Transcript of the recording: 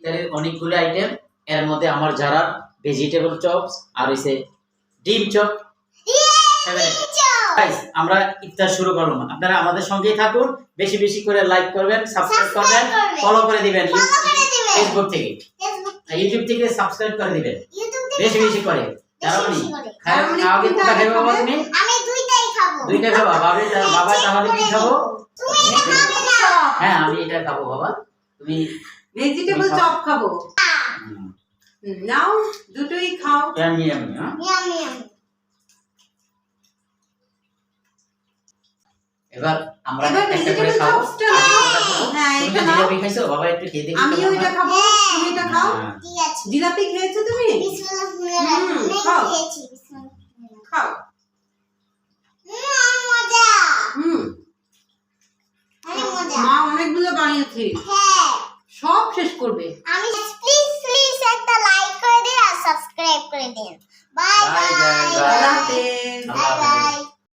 ইফতারের অনেকগুলো আইটেম। এর মধ্যে আমার যারা ভেজিটেবল চপস আর হইছে ডিম চপ। গাইস আমরা ইফতার শুরু করলাম। আপনারা আমাদের সঙ্গেই থাকুন, বেশি বেশি করে লাইক করবেন, সাবস্ক্রাইব করবেন, ফলো করে দিবেন ফেসবুক থেকে, ইউটিউব থেকে সাবস্ক্রাইব করে দিবেন বেশি বেশি করে। কারণ আগে কোনটা খাবে বাবা তুমি? আমি দুইটাই খাবো। দুইটা খাবো বাবা তাহলে কি খাবো? হ্যাঁ আমি এটা খাবো বাবা। তুমি ভেজিটেবল চপ খাবো। নাও দুটোই খাও। Yummy yummy. হ্যাঁ ইয়ামি ইয়ামি। এবার আমরা এবার একটা করে ভেজিটেবল খাবো। চপসটা নাও। হ্যাঁ তুমি এটা তো নাও। জিলাপি খাইছো বাবা, একটু খেয়ে দেখি। আমি ওইটা খাবো, তুমি এটা খাও। ঠিক আছে। জিলাপি খেয়েছো তুমি? বিসমিল্লাহ খাও। খেয়েছি বিসমিল্লাহ। খাও। মজা। অনেক মজা। মা অনেকগুলো বানিয়েছে, হ্যাঁ। সব শেষ করবে। আমি প্লিজ একটা লাইক করে দিন আর সাবস্ক্রাইব করে দিন। Bye Bye, bye. guys.